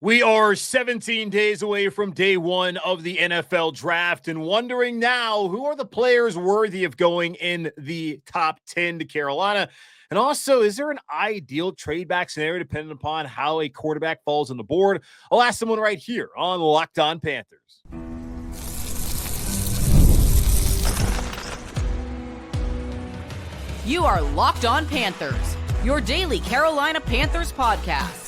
We are 17 days away from day one of the NFL draft and wondering now, who are the players worthy of going in the top 10 to Carolina? And also, is there an ideal trade back scenario depending upon how a quarterback falls on the board? I'll ask someone right here on Locked On Panthers. You are Locked On Panthers, your daily Carolina Panthers podcast.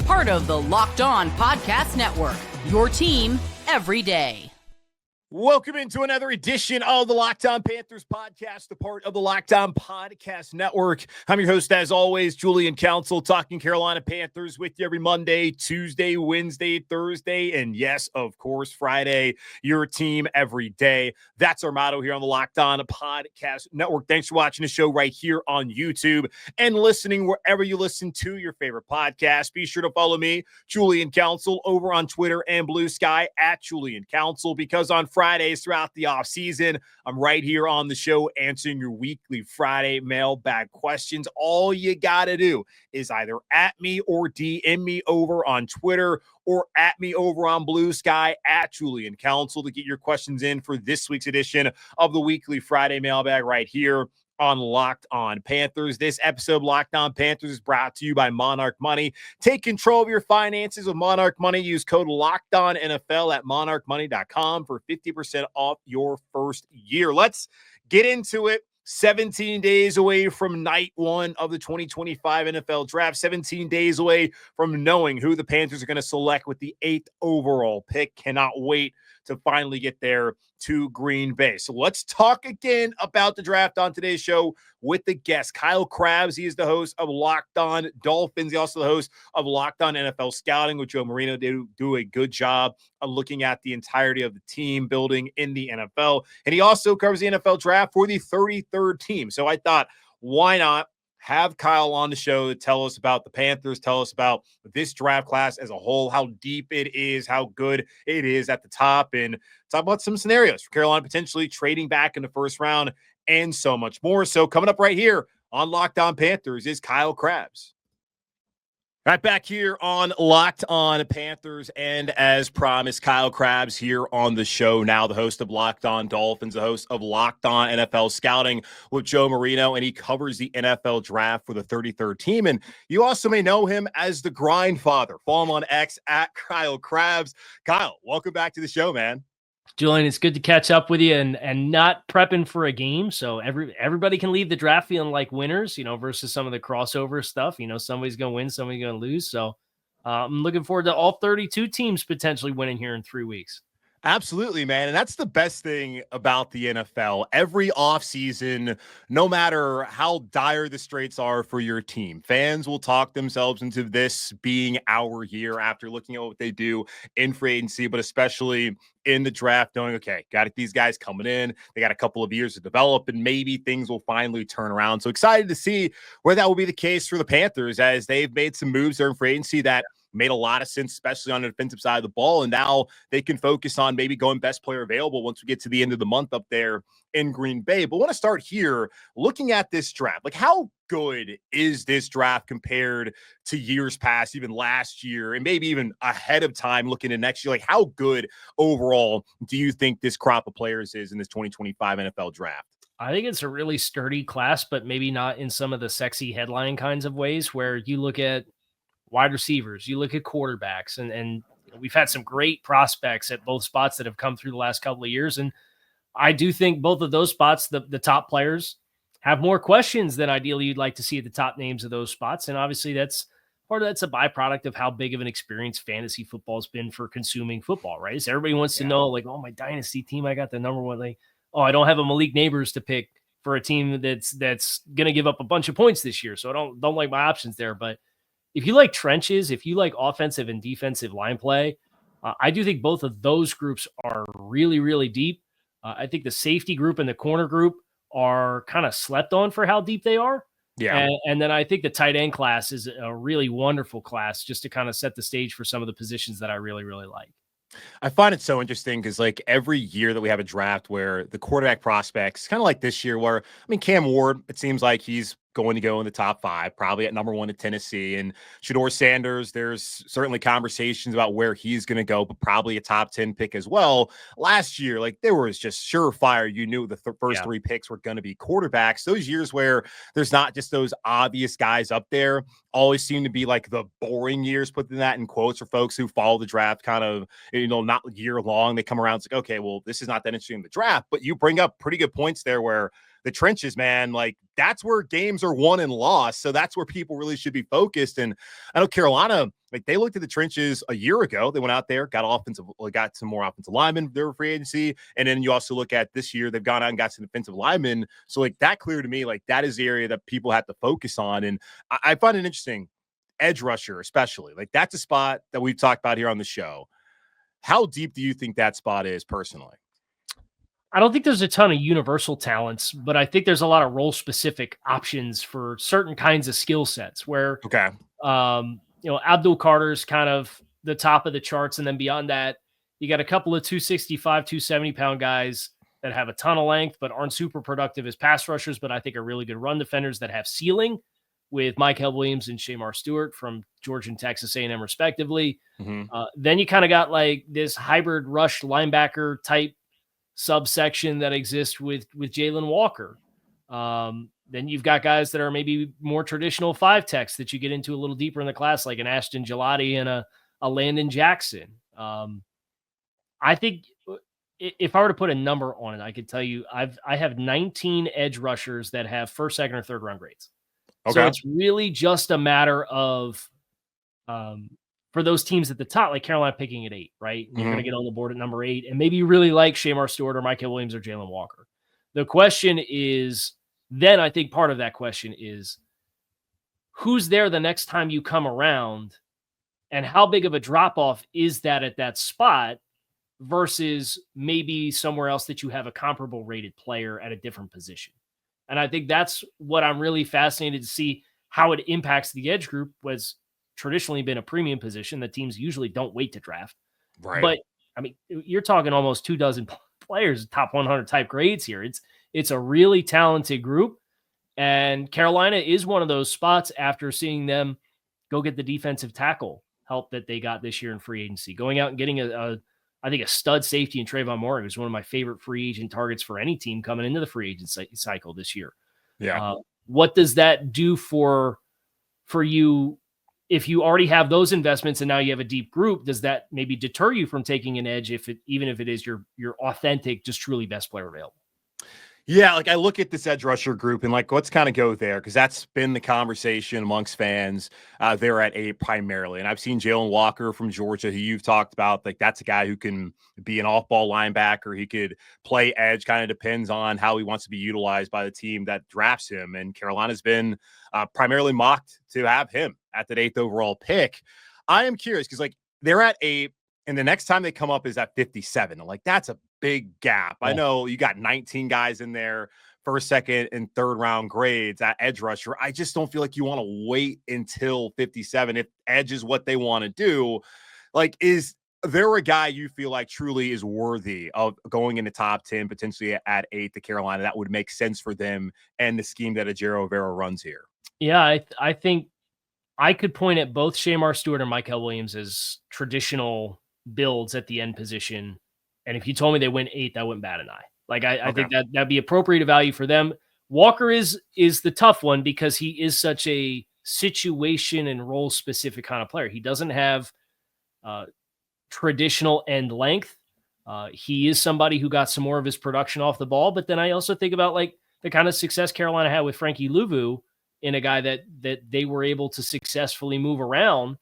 Part of the Locked On Podcast Network, your team every day. Welcome into another edition of the Locked On Panthers podcast, a part of the Locked On Podcast Network. I'm your host, as always, Julian Council, talking Carolina Panthers with you every Monday, Tuesday, Wednesday, Thursday, and yes, of course, Friday, your team every day. That's our motto here on the Locked On Podcast Network. Thanks for watching the show right here on YouTube and listening wherever you listen to your favorite podcast. Be sure to follow me, Julian Council, over on Twitter and Blue Sky at Julian Council, because on Fridays throughout the offseason, I'm right here on the show answering your weekly Friday mailbag questions. All you got to do is either at me or DM me over on Twitter or at me over on Blue Sky at Julian Council to get your questions in for this week's edition of the weekly Friday mailbag right here on Locked On Panthers. This episode of Locked On Panthers is brought to you by Monarch Money. Take control of your finances with Monarch Money. Use code LOCKEDONNFL at monarchmoney.com for 50% off your first year. Let's get into it. 17 days away from night one of the 2025 NFL draft. 17 days away from knowing who the Panthers are going to select with the 8th overall pick. Cannot wait to finally get there to Green Bay. So let's talk again about the draft on today's show with the guest, Kyle Krabs. He is the host of Locked On Dolphins. He's also the host of Locked On NFL Scouting with Joe Marino. They do a good job of looking at the entirety of the team building in the NFL. And he also covers the NFL draft for the 33rd team. So I thought, why not have Kyle on the show to tell us about the Panthers, tell us about this draft class as a whole, how deep it is, how good it is at the top, and talk about some scenarios for Carolina potentially trading back in the first round and so much more. So coming up right here on Locked On Panthers is Kyle Krabs. Right back here on Locked On Panthers, and as promised, Kyle Krabs here on the show now, the host of Locked On Dolphins, the host of Locked On NFL Scouting with Joe Marino, and he covers the NFL draft for the 33rd team. And you also may know him as the Grind Father. Follow him on X at Kyle Krabs. Kyle, welcome back to the show, man. Julian, it's good to catch up with you and not prepping for a game. So everybody can leave the draft feeling like winners, versus some of the crossover stuff. Somebody's going to win, somebody's going to lose. So I'm looking forward to all 32 teams potentially winning here in 3 weeks. Absolutely, man. And that's the best thing about the NFL. Every offseason, no matter how dire the straits are for your team, fans will talk themselves into this being our year after looking at what they do in free agency, but especially in the draft, knowing, okay, got these guys coming in. They got a couple of years to develop, and maybe things will finally turn around. So excited to see where that will be the case for the Panthers as they've made some moves there in free agency that made a lot of sense, especially on the defensive side of the ball. And now they can focus on maybe going best player available once we get to the end of the month up there in Green Bay. But I want to start here looking at this draft. Like, how good is this draft compared to years past, even last year, and maybe even ahead of time looking at next year? Like, how good overall do you think this crop of players is in this 2025 NFL draft? I think it's a really sturdy class, but maybe not in some of the sexy headline kinds of ways where you look at wide receivers, you look at quarterbacks, and we've had some great prospects at both spots that have come through the last couple of years. And I do think both of those spots, the top players, have more questions than ideally you'd like to see at the top names of those spots. And obviously that's a byproduct of how big of an experience fantasy football has been for consuming football, right? So everybody wants to know, like, oh, my dynasty team, I got the number one. Like, oh, I don't have a Malik Neighbors to pick for a team that's going to give up a bunch of points this year. So I don't like my options there. But if you like trenches, if you like offensive and defensive line play, I do think both of those groups are really, really deep. I think the safety group and the corner group are kind of slept on for how deep they are. Yeah. And then I think the tight end class is a really wonderful class just to kind of set the stage for some of the positions that I really, really like. I find it so interesting because, like, every year that we have a draft where the quarterback prospects, kind of like this year where, I mean, Cam Ward, it seems like he's going to go in the top 5, probably at number 1 at Tennessee. And Shedeur Sanders, there's certainly conversations about where he's going to go, but probably a top 10 pick as well. Last year, like there was just surefire. You knew the first 3 picks were going to be quarterbacks. Those years where there's not just those obvious guys up there always seem to be like the boring years, putting that in quotes for folks who follow the draft kind of, not year long. They come around, it's like, okay, well, this is not that interesting in the draft, but you bring up pretty good points there where the trenches, man, like that's where games are won and lost. So that's where people really should be focused. And I know Carolina, like they looked at the trenches a year ago. They went out there, got some more offensive linemen, their free agency. And then you also look at this year, they've gone out and got some defensive linemen. So like that clear to me, like that is the area that people have to focus on. And I find it interesting, edge rusher, especially like that's a spot that we've talked about here on the show. How deep do you think that spot is personally? I don't think there's a ton of universal talents, but I think there's a lot of role-specific options for certain kinds of skill sets where, Abdul Carter's kind of the top of the charts. And then beyond that, you got a couple of 265, 270-pound guys that have a ton of length, but aren't super productive as pass rushers, but I think are really good run defenders that have ceiling with Michael Williams and Shemar Stewart from Georgia and Texas A&M respectively. Then you kind of got like this hybrid rush linebacker type subsection that exists with Jalen Walker. Then you've got guys that are maybe more traditional 5 techs that you get into a little deeper in the class, like an Ashton Gelati and a Landon Jackson. I think if I were to put a number on it, I could tell you I have 19 edge rushers that have first, second, or third round grades. Okay. So it's really just a matter of for those teams at the top, like Carolina picking at 8, right? You're going to get on the board at number 8, and maybe you really like Shemar Stewart or Michael Williams or Jalen Walker. The question is, then I think part of that question is, who's there the next time you come around, and how big of a drop-off is that at that spot versus maybe somewhere else that you have a comparable rated player at a different position? And I think that's what I'm really fascinated to see how it impacts the edge group. Was traditionally been a premium position that teams usually don't wait to draft. Right. But I mean, you're talking almost 24 players, top 100 type grades here. It's a really talented group. And Carolina is one of those spots after seeing them go get the defensive tackle help that they got this year in free agency, going out and getting I think a stud safety in Trayvon Moore, who's one of my favorite free agent targets for any team coming into the free agent cycle this year. Yeah. What does that do for you? If you already have those investments and now you have a deep group, does that maybe deter you from taking an edge even if it is your authentic, just truly best player available? Yeah, like I look at this edge rusher group and like let's kind of go there because that's been the conversation amongst fans. They're at 8 primarily. And I've seen Jalen Walker from Georgia, who you've talked about. Like that's a guy who can be an off-ball linebacker. He could play edge, kind of depends on how he wants to be utilized by the team that drafts him. And Carolina's been primarily mocked to have him at that 8th overall pick. I am curious because like they're at 8 and the next time they come up is at 57. I'm like, that's a big gap. I know you got 19 guys in there, first, second, and third round grades at edge rusher. I just don't feel like you want to wait until 57 if edge is what they want to do. Like, is there a guy you feel like truly is worthy of going in the top 10, potentially at 8 to Carolina, that would make sense for them and the scheme that Ejiro Evero runs here? Yeah, I think I could point at both Shemar Stewart and Michael Williams as traditional builds at the end position. And if you told me they went 8th, I wouldn't bat an eye. Like I think that'd be appropriate value for them. Walker is the tough one because he is such a situation and role specific kind of player. He doesn't have traditional end length. He is somebody who got some more of his production off the ball. But then I also think about like the kind of success Carolina had with Frankie Louvu in a guy that they were able to successfully move around.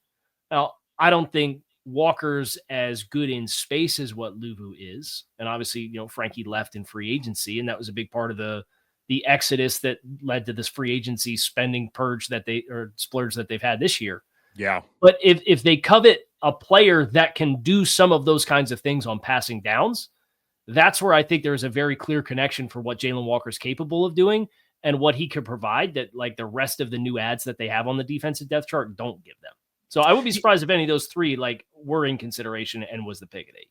Now, I don't think Walker's as good in space as what Louvu is. And obviously, Frankie left in free agency, and that was a big part of the exodus that led to this free agency spending splurge that they've had this year. Yeah. But if they covet a player that can do some of those kinds of things on passing downs, that's where I think there's a very clear connection for what Jalen Walker's capable of doing and what he could provide that like the rest of the new ads that they have on the defensive depth chart don't give them. So I would be surprised if any of those 3 like were in consideration and was the pick at 8.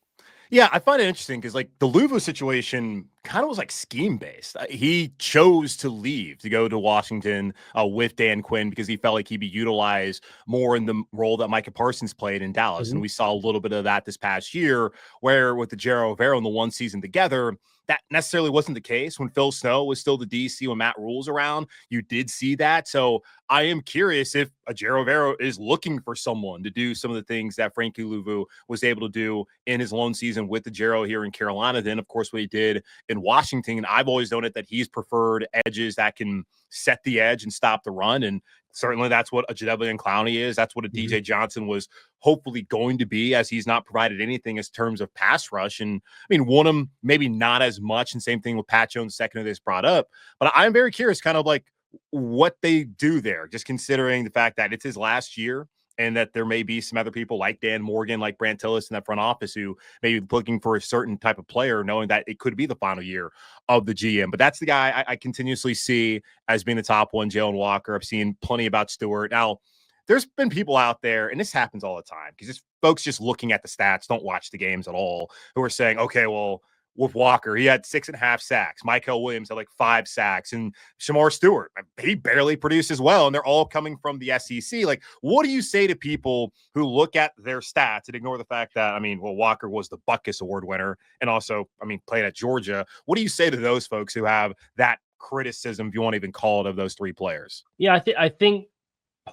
Yeah, I find it interesting because like the Louvu situation kind of was like scheme based. He chose to leave to go to Washington with Dan Quinn because he felt like he'd be utilized more in the role that Micah Parsons played in Dallas. And we saw a little bit of that this past year, where with the Jero Rivera in the one season together, that necessarily wasn't the case when Phil Snow was still the DC when Matt Rule's around. You did see that. So I am curious if Jero Rivera is looking for someone to do some of the things that Frankie Louvu was able to do in his lone season with the Jero here in Carolina. Then, of course, what he did in Washington. And I've always known it that he's preferred edges that can set the edge and stop the run. And certainly that's what a Jadeveon Clowney is. That's what a DJ Johnson was hopefully going to be, as he's not provided anything in terms of pass rush. And I mean, Wonnum maybe not as much. And same thing with Pat Jones, second of this brought up. But I'm very curious kind of like what they do there, just considering the fact that it's his last year and that there may be some other people like Dan Morgan, like Brant Tillis in that front office who may be looking for a certain type of player, knowing that it could be the final year of the GM. But that's the guy I continuously see as being the top one, Jalen Walker. I've seen plenty about Stewart. Now, there's been people out there, and this happens all the time, because folks just looking at the stats, don't watch the games at all, who are saying, okay, well, with Walker, he had 6.5 sacks. Michael Williams had like 5 sacks. And Shedeur Stewart, he barely produced as well. And they're all coming from the SEC. Like, what do you say to people who look at their stats and ignore the fact that, I mean, well, Walker was the Butkus Award winner and also, I mean, played at Georgia. What do you say to those folks who have that criticism, if you want to even call it, of those 3 players? Yeah, I think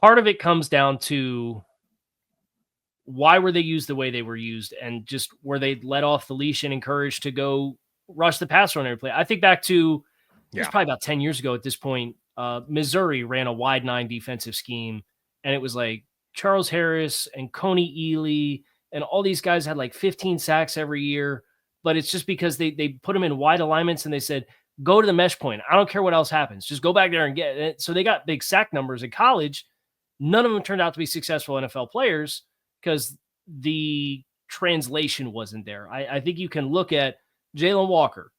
part of it comes down to why were they used the way they were used, and just were they let off the leash and encouraged to go rush the passer on every play. I think back to it was probably about 10 years ago at this point. Missouri ran a wide 9 defensive scheme, and it was like Charles Harris and Coney Ely and all these guys had like 15 sacks every year. But it's just because they put them in wide alignments and they said, go to the mesh point. I don't care what else happens. Just go back there and get it. So they got big sack numbers in college. None of them turned out to be successful NFL players because the translation wasn't there. I think you can look at Jalen Walker.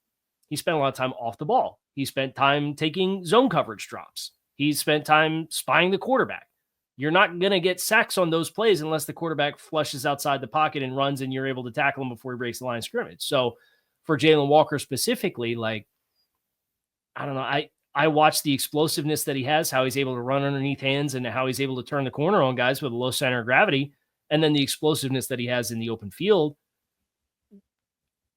He spent a lot of time off the ball. He spent time taking zone coverage drops. He spent time spying the quarterback. You're not going to get sacks on those plays unless the quarterback flushes outside the pocket and runs and you're able to tackle him before he breaks the line of scrimmage. So for Jalen Walker specifically, like, I don't know. I watched the explosiveness that he has, how he's able to run underneath hands and how he's able to turn the corner on guys with a low center of gravity. And then the explosiveness that he has in the open field,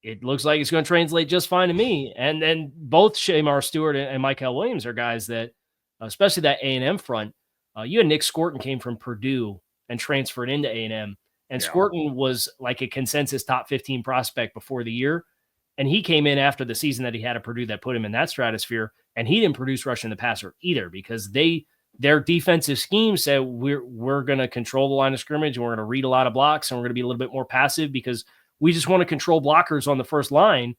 it looks like it's going to translate just fine to me. And then both Shedeur Stewart and Michael Williams are guys that, especially that A&M front, you had Nick Scorton came from Purdue and transferred into A&M. And Scorton was like a consensus top 15 prospect before the year. And he came in after the season that he had at Purdue that put him in that stratosphere. And he didn't produce rushing the passer either, because their defensive scheme said we're going to control the line of scrimmage and we're going to read a lot of blocks and we're going to be a little bit more passive because we just want to control blockers on the first line.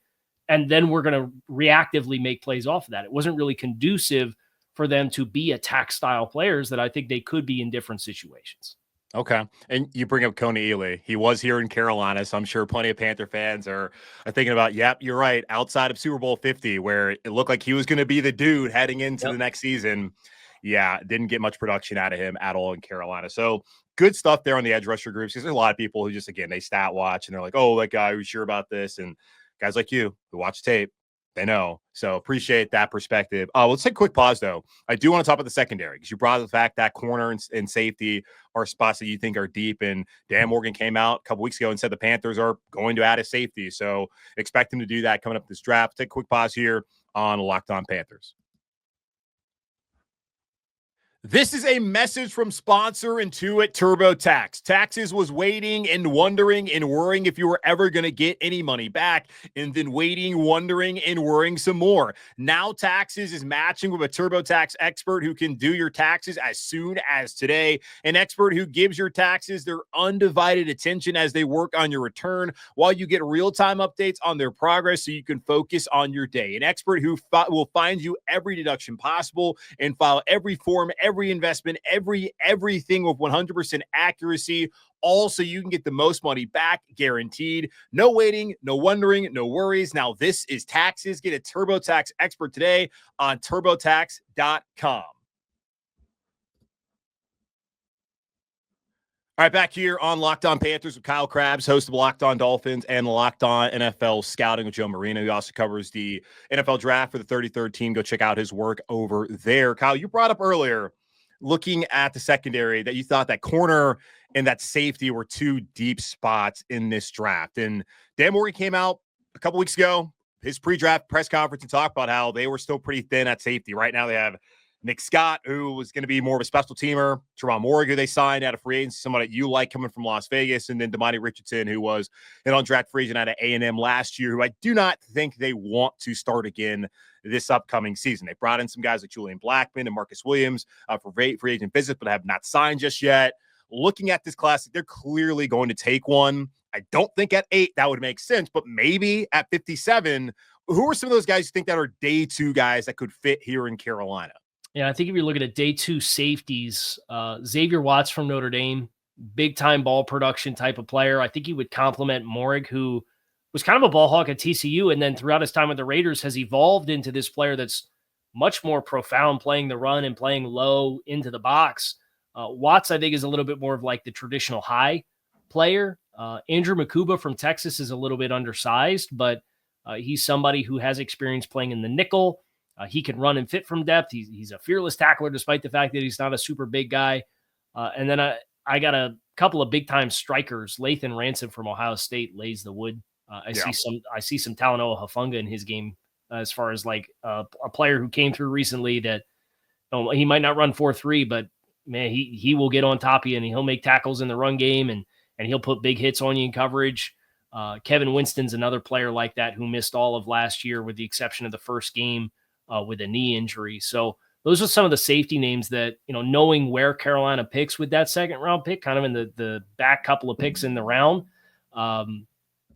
And then we're going to reactively make plays off of that. It wasn't really conducive for them to be attack style players that I think they could be in different situations. Okay. And you bring up Coney Ely. He was here in Carolina, so I'm sure plenty of Panther fans are thinking about, yep, you're right, outside of Super Bowl 50, where it looked like he was going to be the dude heading into the next season. Yeah, didn't get much production out of him at all in Carolina. So good stuff there on the edge rusher groups, because there's a lot of people who just, again, they stat watch and they're like, oh, that guy, who's sure about this? And guys like you who watch tape, they know. So appreciate that perspective. Let's take a quick pause, though. I do want to talk about the secondary, because you brought up the fact that corner and safety are spots that you think are deep. And Dan Morgan came out a couple weeks ago and said the Panthers are going to add a safety. So expect him to do that coming up this draft. Take a quick pause here on Locked On Panthers. This is a message from sponsor Intuit TurboTax. Taxes was waiting and wondering and worrying if you were ever going to get any money back, and then waiting, wondering, and worrying some more. Now Taxes is matching with a TurboTax expert who can do your taxes as soon as today. An expert who gives your taxes their undivided attention as they work on your return, while you get real-time updates on their progress so you can focus on your day. An expert who will find you every deduction possible and file every form, every investment, everything with 100% accuracy, all so you can get the most money back guaranteed. No waiting, no wondering, no worries. Now this is Taxes. Get a TurboTax expert today on turbotax.com. All right, back here on Locked On Panthers with Kyle Krabs, host of Locked On Dolphins and Locked On NFL Scouting with Joe Marino. He also covers the NFL draft for the 33rd team. Go check out his work over there. Kyle, you brought up earlier, looking at the secondary, that you thought that corner and that safety were two deep spots in this draft. And Dan Morgan came out a couple weeks ago, his pre-draft press conference, and talked about how they were still pretty thin at safety. Right now they have Nick Scott, who was going to be more of a special teamer, Teron Morgan, who they signed out of free agency, someone that you like coming from Las Vegas, and then Damani Richardson, who was an undrafted free agent out of A&M last year, who I do not think they want to start again this upcoming season. They brought in some guys like Julian Blackman and Marcus Williams for free agent visits, but have not signed just yet. Looking at this class, they're clearly going to take one. I don't think at 8 that would make sense, but maybe at 57, who are some of those guys you think that are day 2 guys that could fit here in Carolina? Yeah, I think if you're looking at day 2 safeties, Xavier Watts from Notre Dame, big-time ball production type of player. I think he would complement Morig, who was kind of a ball hawk at TCU, and then throughout his time with the Raiders has evolved into this player that's much more profound, playing the run and playing low into the box. Watts, I think, is a little bit more of like the traditional high player. Andrew Makuba from Texas is a little bit undersized, but he's somebody who has experience playing in the nickel. He can run and fit from depth. He's a fearless tackler, despite the fact that he's not a super big guy. And then I got a couple of big-time strikers. Lathan Ransom from Ohio State lays the wood. I see some Talanoa Hufanga in his game as far as like a player who came through recently that he might not run 4.3, but man, he will get on top of you and he'll make tackles in the run game and he'll put big hits on you in coverage. Kevin Winston's another player like that who missed all of last year with the exception of the first game with a knee injury. So those are some of the safety names that, knowing where Carolina picks with that second round pick, kind of in the back couple of picks in the round.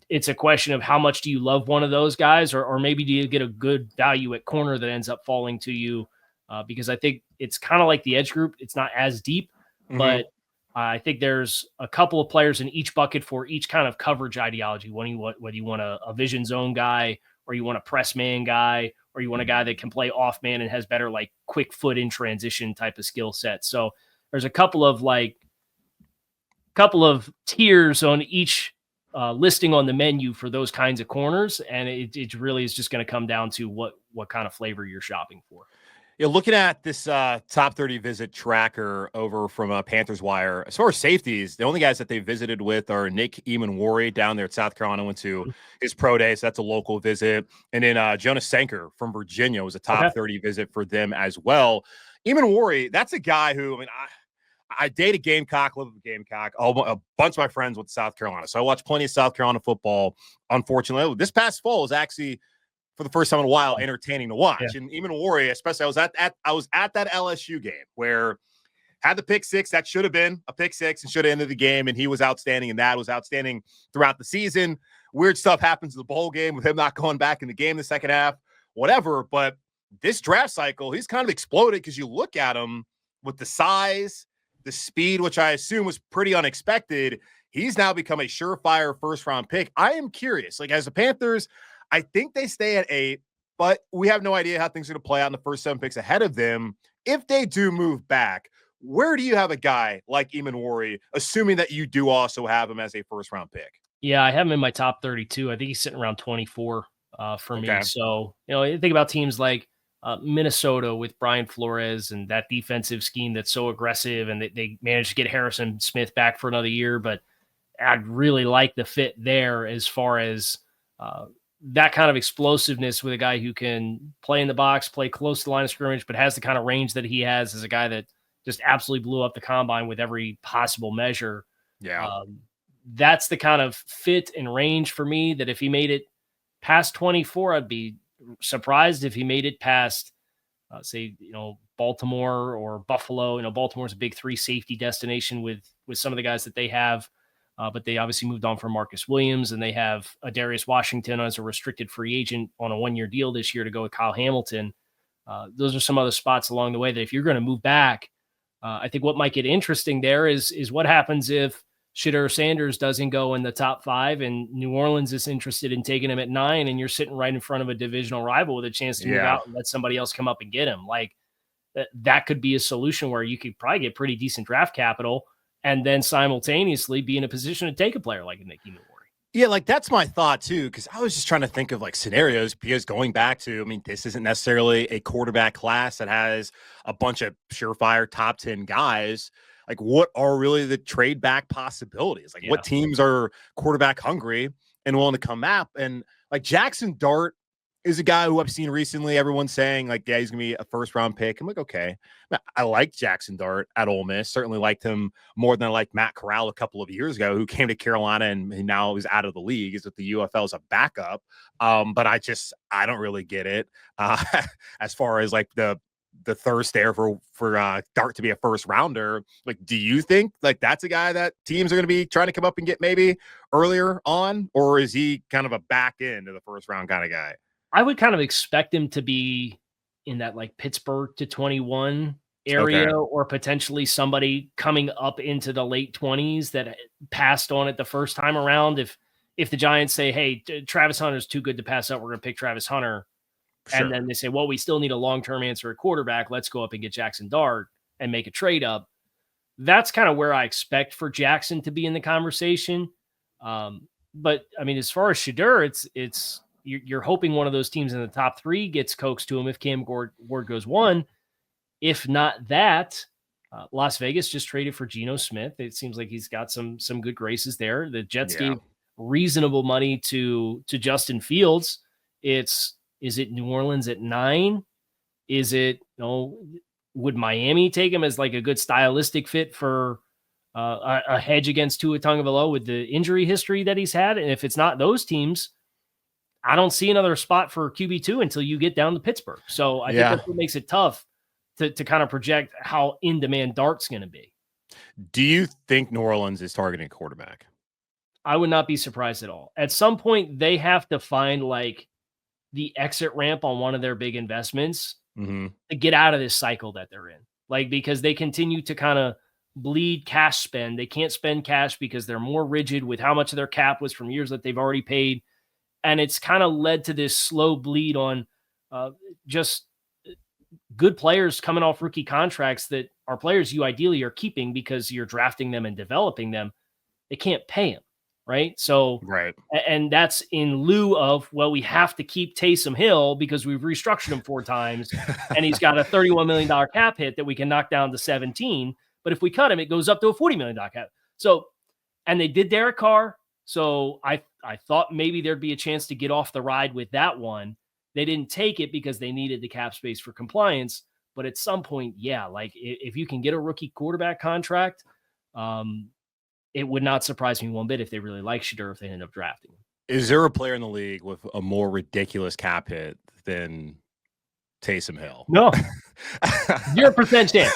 It's a question of how much do you love one of those guys, or maybe do you get a good value at corner that ends up falling to you? Because I think it's kind of like the edge group. It's not as deep, but I think there's a couple of players in each bucket for each kind of coverage ideology. Whether you want a vision zone guy, or you want a press man guy, or you want a guy that can play off man and has better like quick foot in transition type of skill set. So there's a couple of tiers on each listing on the menu for those kinds of corners. And it really is just going to come down to what kind of flavor you're shopping for. Yeah, looking at this top 30 visit tracker over from Panthers Wire, as far as safeties, the only guys that they visited with are Nick Eamon-Wari down there at South Carolina, went to his pro day, so that's a local visit. And then Jonas Sanker from Virginia was a top 30 visit for them as well. Eamon-Wari, that's a guy who, I date a Gamecock, live with a Gamecock. A bunch of my friends went to South Carolina, so I watched plenty of South Carolina football. Unfortunately, this past fall was actually, for the first time in a while, entertaining to watch. Yeah. And Eamon-Wari, especially, I was at that LSU game where had the pick six. That should have been a pick six and should have ended the game. And he was outstanding, and that was outstanding throughout the season. Weird stuff happens in the bowl game with him not going back in the game the second half, whatever. But this draft cycle, he's kind of exploded because you look at him with the size, the speed, which I assume was pretty unexpected. He's now become a surefire first-round pick. I am curious, like as the Panthers, I think they stay at 8, but we have no idea how things are going to play out in the first 7 picks ahead of them. If they do move back, where do you have a guy like Eamon-Wari, assuming that you do also have him as a first-round pick? Yeah, I have him in my top 32. I think he's sitting around 24 for me. So, you think about teams like Minnesota with Brian Flores and that defensive scheme that's so aggressive, and they managed to get Harrison Smith back for another year, but I'd really like the fit there as far as that kind of explosiveness with a guy who can play in the box, play close to the line of scrimmage, but has the kind of range that he has as a guy that just absolutely blew up the combine with every possible measure. Yeah. That's the kind of fit and range for me that if he made it past 24, I'd be surprised if he made it past, say, Baltimore or Buffalo. Baltimore's a big 3 safety destination with some of the guys that they have. But they obviously moved on from Marcus Williams, and they have Darius Washington as a restricted free agent on a 1-year deal this year to go with Kyle Hamilton. Those are some other spots along the way that if you're going to move back, I think what might get interesting there is what happens if Shedeur Sanders doesn't go in the top 5 and New Orleans is interested in taking him at 9, and you're sitting right in front of a divisional rival with a chance to move out and let somebody else come up and get him. Like that could be a solution where you could probably get pretty decent draft capital and then simultaneously be in a position to take a player like a Nicky Moore. Yeah, like that's my thought too, because I was just trying to think of like scenarios because going back to, I mean, this isn't necessarily a quarterback class that has a bunch of surefire top 10 guys. Like, what are really the trade back possibilities? Like, what teams are quarterback hungry and willing to come up? And like Jackson Dart is a guy who I've seen recently. Everyone's saying like, yeah, he's gonna be a first round pick. I'm like, okay. I like Jackson Dart at Ole Miss. Certainly liked him more than I liked Matt Corral a couple of years ago, who came to Carolina and he now is out of the league. He's with the UFL as a backup. But I don't really get it as far as like the thirst there for Dart to be a first rounder. Like, do you think like that's a guy that teams are going to be trying to come up and get maybe earlier on, or is he kind of a back end of the first round kind of guy? I would kind of expect him to be in that like Pittsburgh to 21 area, or potentially somebody coming up into the late 20s that passed on it the first time around. If the Giants say, hey, Travis Hunter's too good to pass up, we're going to pick Travis Hunter. Sure. And then they say, well, we still need a long-term answer at quarterback. Let's go up and get Jackson Dart and make a trade up. That's kind of where I expect for Jackson to be in the conversation. But I mean, as far as Shedeur, you're hoping one of those teams in the top three gets coaxed to him if Cam Ward goes one. If not that, Las Vegas just traded for Geno Smith. It seems like he's got some good graces there. The Jets gave reasonable money to Justin Fields. Is it New Orleans at 9? Is it, would Miami take him as like a good stylistic fit for a hedge against Tua Tagovailoa with the injury history that he's had? And if it's not those teams, I don't see another spot for QB2 until you get down to Pittsburgh. So I think that's what makes it tough to kind of project how in demand Dart's going to be. Do you think New Orleans is targeting quarterback? I would not be surprised at all. At some point, they have to find like the exit ramp on one of their big investments to get out of this cycle that they're in. Like, because they continue to kind of bleed cash spend. They can't spend cash because they're more rigid with how much of their cap was from years that they've already paid. And it's kind of led to this slow bleed on just good players coming off rookie contracts that are players you ideally are keeping because you're drafting them and developing them. They can't pay them, right? So, and that's in lieu of, well, we have to keep Taysom Hill because we've restructured him 4 times and he's got a $31 million cap hit that we can knock down to 17. But if we cut him, it goes up to a $40 million cap. So, and they did Derek Carr. So I thought maybe there'd be a chance to get off the ride with that one. They didn't take it because they needed the cap space for compliance. But at some point, like if you can get a rookie quarterback contract, it would not surprise me one bit if they really like Shedeur if they end up drafting him. Is there a player in the league with a more ridiculous cap hit than Taysom Hill? No. 0% chance.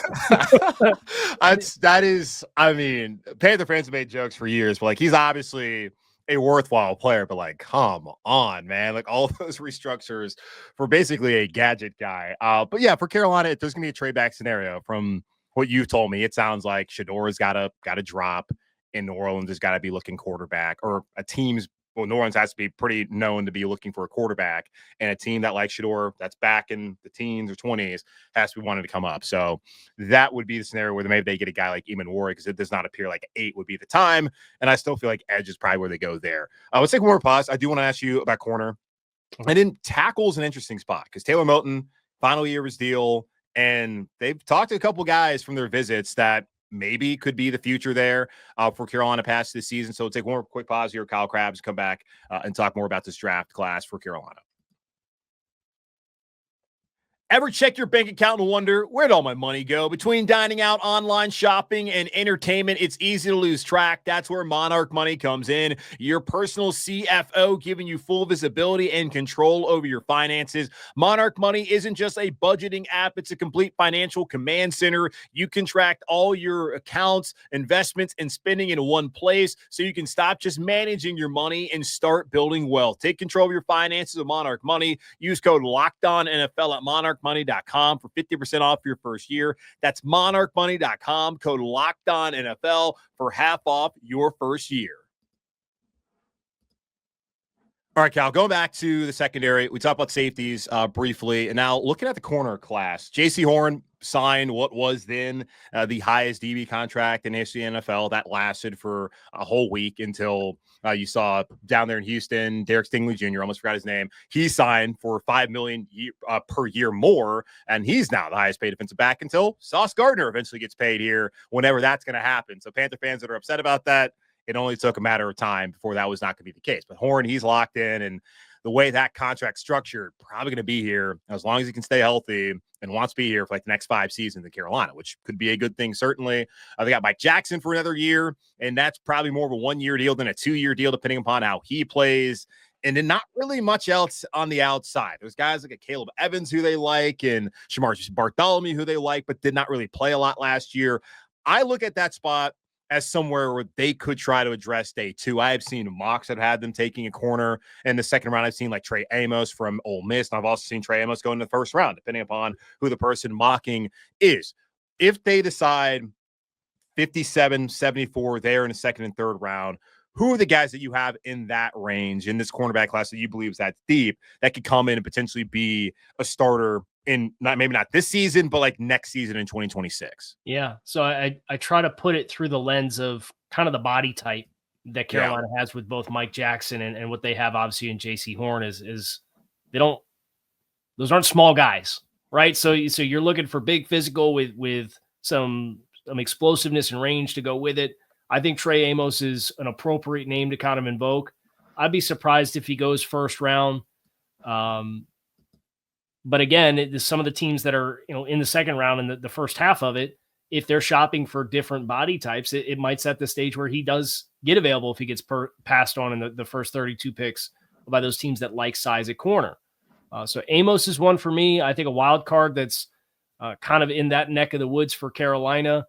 That is, I mean, Panther fans have made jokes for years, but like he's obviously a worthwhile player, but like, come on, man. Like all those restructures for basically a gadget guy. But yeah, for Carolina, there's gonna be a trade back scenario. From what you've told me, it sounds like Shedeur's gotta drop, and New Orleans has got to be looking quarterback, or a team's. Well, New Orleans has to be pretty known to be looking for a quarterback, and a team that like Shedeur, that's back in the teens or 20s, has to be wanting to come up. So that would be the scenario where maybe they get a guy like Eamon Warwick, because it does not appear like 8 would be the time. And I still feel like edge is probably where they go there. Let's take one more pause. I do want to ask you about corner. And then tackle's an interesting spot because Taylor Moton, final year of his deal, and they've talked to a couple guys from their visits that maybe could be the future there for Carolina past this season. So we'll take one more quick pause here. Kyle Krabs, come back and talk more about this draft class for Carolina. Ever check your bank account and wonder, where'd all my money go? Between dining out, online shopping, and entertainment, it's easy to lose track. That's where Monarch Money comes in. Your personal CFO, giving you full visibility and control over your finances. Monarch Money isn't just a budgeting app. It's a complete financial command center. You can track all your accounts, investments, and spending in one place so you can stop just managing your money and start building wealth. Take control of your finances with Monarch Money. Use code LOCKEDONNFL at monarchmoney.com for 50% off your first year. That's monarchmoney.com, code LOCKEDONNFL for half off your first year. All right, Cal, going back to the secondary, we talked about safeties briefly, and now looking at the corner class, J.C. Horn signed what was then the highest DB contract in the NFL. That lasted for a whole week until you saw down there in Houston, Derek Stingley Jr., almost forgot his name. He signed for $5 million per year more, and he's now the highest paid defensive back until Sauce Gardner eventually gets paid here, whenever that's going to happen. So Panther fans that are upset about that, it only took a matter of time before that was not going to be the case. But Horn, he's locked in, and the way that contract's structured, probably going to be here as long as he can stay healthy and wants to be here for like the next 5 seasons in Carolina, which could be a good thing, certainly. They got Mike Jackson for another year, and that's probably more of a 1-year deal than a 2-year deal, depending upon how he plays. And then not really much else on the outside. There's guys like a Caleb Evans who they like, and Shamar Bartholomew who they like, but did not really play a lot last year. I look at that spot as somewhere where they could try to address day 2. I have seen mocks that had them taking a corner in the second round. I've seen like Trey Amos from Ole Miss, and I've also seen Trey Amos go in the first round, depending upon who the person mocking is. If they decide 57, 74 there in the second and third round, who are the guys that you have in that range in this cornerback class that you believe is that deep that could come in and potentially be a starter in maybe not this season, but like next season in 2026? Yeah. So I try to put it through the lens of kind of the body type that Carolina has with both Mike Jackson and what they have obviously in JC Horn is those aren't small guys, right? So you're looking for big physical with some explosiveness and range to go with it. I think Trey Amos is an appropriate name to kind of invoke. I'd be surprised if he goes first round. But again, some of the teams that are, in the second round and the first half of it, if they're shopping for different body types, it might set the stage where he does get available if he gets passed on in the first 32 picks by those teams that like size at corner. So Amos is one for me. I think a wild card that's kind of in that neck of the woods for Carolina.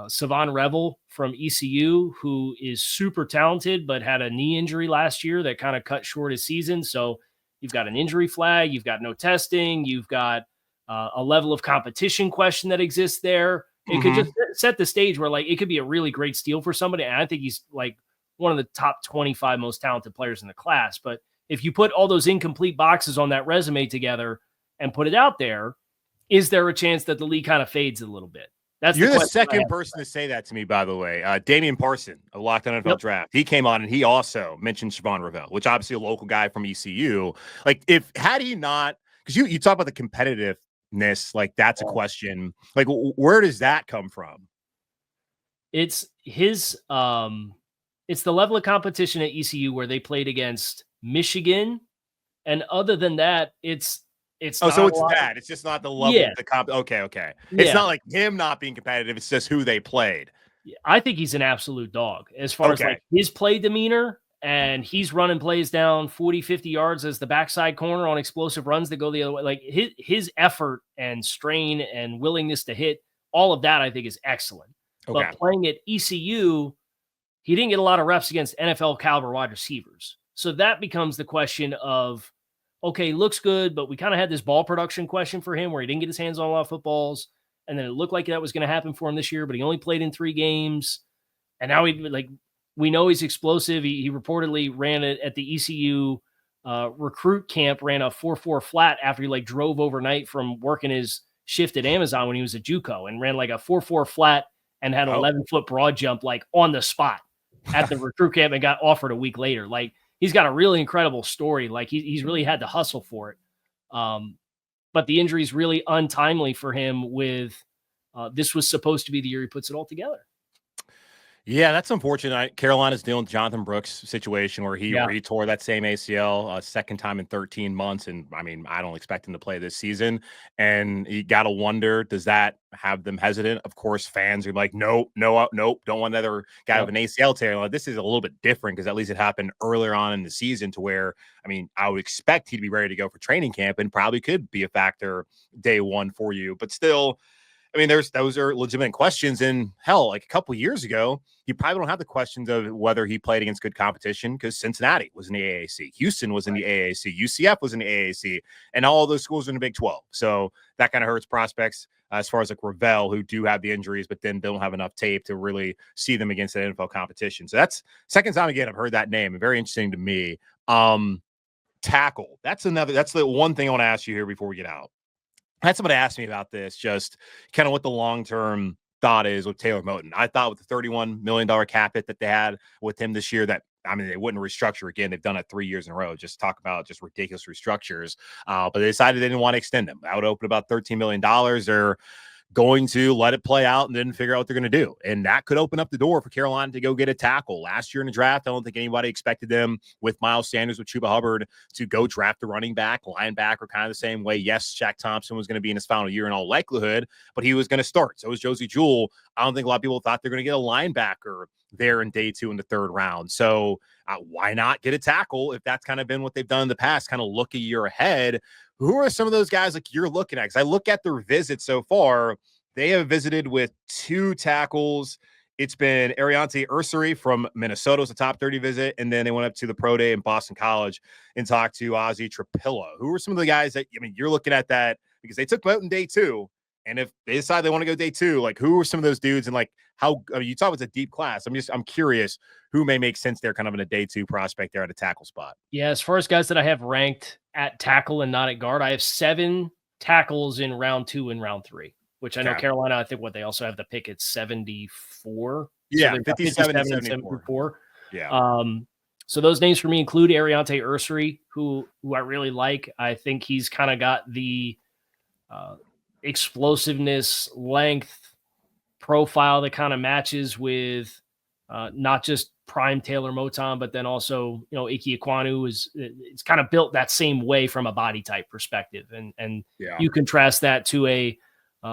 Savon Revel from ECU, who is super talented, but had a knee injury last year that kind of cut short his season. So you've got an injury flag, you've got no testing, you've got a level of competition question that exists there. It could just set the stage where like it could be a really great steal for somebody. And I think he's like one of the top 25 most talented players in the class. But if you put all those incomplete boxes on that resume together and put it out there, is there a chance that the league kind of fades a little bit? You're the second person to say that to me, by the way. Damian Parson of Locked On NFL Draft. He came on and he also mentioned Siobhan Ravel, which obviously a local guy from ECU. Like, had he not, because you talk about the competitiveness, like that's a question. Like, where does that come from? It's his it's the level of competition at ECU where they played against Michigan, and other than that, it's so it's that. It's just not the level of the comp. Okay. It's not like him not being competitive. It's just who they played. I think he's an absolute dog as far as like his play demeanor, and he's running plays down 40, 50 yards as the backside corner on explosive runs that go the other way. Like his effort and strain and willingness to hit, all of that I think is excellent. Okay. But playing at ECU, he didn't get a lot of reps against NFL caliber wide receivers. So that becomes the question of, okay, looks good, but we kind of had this ball production question for him where he didn't get his hands on a lot of footballs. And then it looked like that was going to happen for him this year, but he only played in 3 games. And now we know he's explosive. He reportedly ran it at the ECU recruit camp, ran a 4.4 flat after he drove overnight from working his shift at Amazon when he was at JUCO, and ran like a 4.4 flat and had an 11-foot broad jump on the spot at the recruit camp and got offered a week later. He's got a really incredible story. He's really had to hustle for it. But the injury is really untimely for him with this was supposed to be the year he puts it all together. Yeah, that's unfortunate. Carolina's dealing with Jonathan Brooks' situation where he retore that same ACL second time in 13 months. And I mean, I don't expect him to play this season. And you got to wonder, does that have them hesitant? Of course, fans are like, nope, don't want another guy with an ACL tear. This is a little bit different because at least it happened earlier on in the season to where, I mean, I would expect he'd be ready to go for training camp and probably could be a factor day one for you. But still, I mean, those are legitimate questions. And hell, a couple of years ago, you probably don't have the questions of whether he played against good competition because Cincinnati was in the AAC, Houston was in the AAC, UCF was in the AAC, and all of those schools are in the Big 12. So that kind of hurts prospects as far as Ravel, who do have the injuries, but then don't have enough tape to really see them against the NFL competition. So that's second time again I've heard that name, and very interesting to me. tackle. That's the one thing I want to ask you here before we get out. I had somebody ask me about this, just kind of what the long-term thought is with Taylor Moton. I thought with the $31 million cap hit that they had with him this year, that, I mean, they wouldn't restructure again. They've done it 3 years in a row. Just talk about just ridiculous restructures. But they decided they didn't want to extend him. That would open about $13 million. They're going to let it play out and then figure out what they're going to do. And that could open up the door for Carolina to go get a tackle. Last year in the draft, I don't think anybody expected them with Miles Sanders, with Chuba Hubbard, to go draft a running back, linebacker, kind of the same way. Yes, Shaq Thompson was going to be in his final year in all likelihood, but he was going to start. So was Josie Jewell. I don't think a lot of people thought they're going to get a linebacker there in day 2 in the 3rd round. So why not get a tackle if that's kind of been what they've done in the past, kind of look a year ahead? Who are some of those guys like you're looking at? Because I look at their visits so far, they have visited with 2 tackles. It's been Ariante Ursary from Minnesota was a top 30 visit, and then they went up to the pro day in Boston College and talked to Ozzie Trapillo. Who are some of the guys that, I mean, you're looking at that because they took Moton day 2, and if they decide they want to go day 2, like who are some of those dudes, and like how, I mean, you talk about a deep class. I'm curious who may make sense there, kind of in a day 2 prospect there at a tackle spot. Yeah, as far as guys that I have ranked at tackle and not at guard, I have 7 tackles in round 2 and round 3. Which I know Carolina, I think they also have the pick at 74. Yeah, so 57 and 74. Yeah. So those names for me include Ariante Ursary, who I really like. I think he's kind of got the explosiveness, length, profile that kind of matches with not just prime Taylor Moton, but then also, Ike Ekwonu it's kind of built that same way from a body type perspective. And you contrast that to a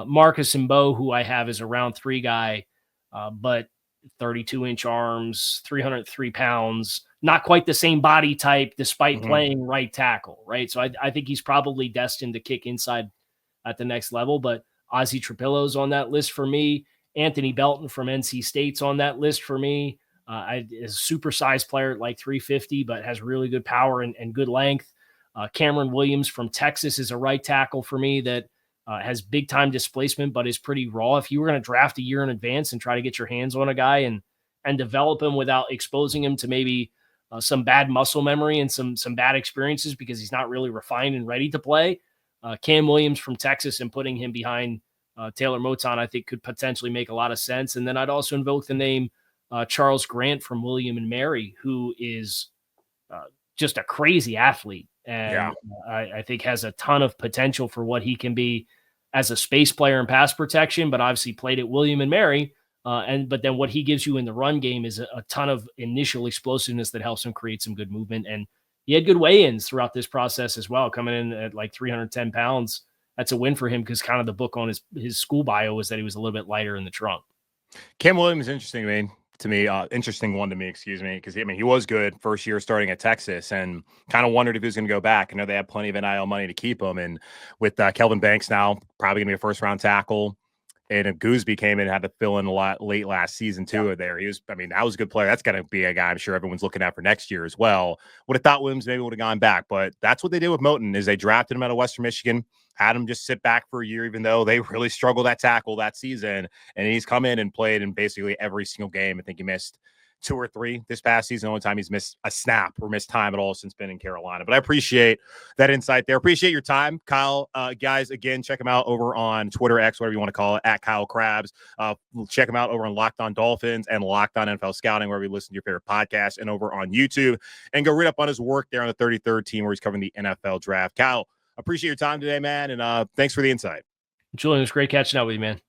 Marcus Mbo, who I have as a round 3 guy, but 32-inch arms, 303 pounds, not quite the same body type despite playing right tackle, right? So I think he's probably destined to kick inside at the next level, but Ozzie Trapillo's on that list for me. Anthony Belton from NC State's on that list for me. Is a super-sized player at like 350, but has really good power and good length. Cameron Williams from Texas is a right tackle for me that has big-time displacement, but is pretty raw. If you were going to draft a year in advance and try to get your hands on a guy and develop him without exposing him to maybe some bad muscle memory and some bad experiences because he's not really refined and ready to play, Cam Williams from Texas and putting him behind Taylor Moton, I think could potentially make a lot of sense. And then I'd also invoke the name Charles Grant from William and Mary, who is just a crazy athlete. And I think has a ton of potential for what he can be as a space player in pass protection, but obviously played at William and Mary. But then what he gives you in the run game is a ton of initial explosiveness that helps him create some good movement. And he had good weigh-ins throughout this process as well, coming in at like 310 pounds. That's a win for him because kind of the book on his school bio was that he was a little bit lighter in the trunk. Cam Williams is interesting, interesting one to me, because he was good first year starting at Texas, and kind of wondered if he was going to go back. I know they have plenty of NIL money to keep him, and with Kelvin Banks now probably going to be a first-round tackle, and if Gooseby came in and had to fill in a lot late last season too. There he was. That was a good player. That's going to be a guy I'm sure everyone's looking at for next year as well. Would have thought Williams maybe would have gone back, but that's what they did with Moton. Is they drafted him out of Western Michigan, had him just sit back for a year, even though they really struggled at tackle that season. And he's come in and played in basically every single game. I think he missed 2 or 3 this past season. The only time he's missed a snap or missed time at all since been in Carolina. But I appreciate that insight there. Appreciate your time, Kyle. Guys, again, check him out over on Twitter, X, whatever you want to call it, at Kyle Krabs. Check him out over on Locked On Dolphins and Locked On NFL Scouting, wherever you listen to your favorite podcast, and over on YouTube. And go read up on his work there on the 33rd team where he's covering the NFL draft. Kyle, appreciate your time today, man, and thanks for the insight. Julian, it was great catching up with you, man.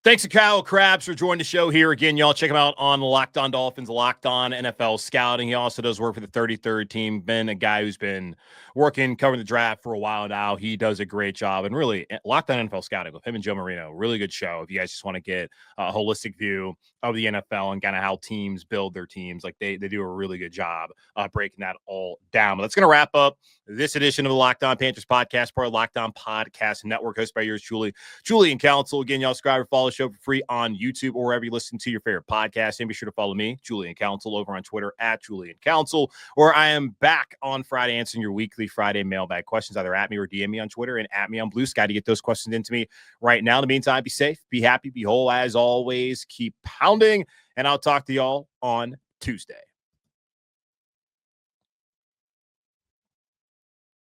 Thanks to Kyle Krabs for joining the show here. Again, y'all check him out on Locked On Dolphins, Locked On NFL Scouting. He also does work for the 33rd team. Been a guy who's been working, covering the draft for a while now. He does a great job. And really, Locked On NFL Scouting with him and Joe Marino, really good show. If you guys just want to get a holistic view of the NFL and kind of how teams build their teams, like they do a really good job breaking that all down. But that's going to wrap up this edition of the Locked On Panthers podcast, part of Locked On Podcast Network, hosted by yours, Julian Council. Again, y'all subscribe or follow the show for free on YouTube or wherever you listen to your favorite podcast. And be sure to follow me, Julian Council, over on Twitter at Julian Council, where I am back on Friday answering your weekly Friday mailbag questions, either at me or DM me on Twitter and at me on Blue Sky to get those questions into me right now. In the meantime, be safe, be happy, be whole as always. Keep pounding, and I'll talk to y'all on Tuesday.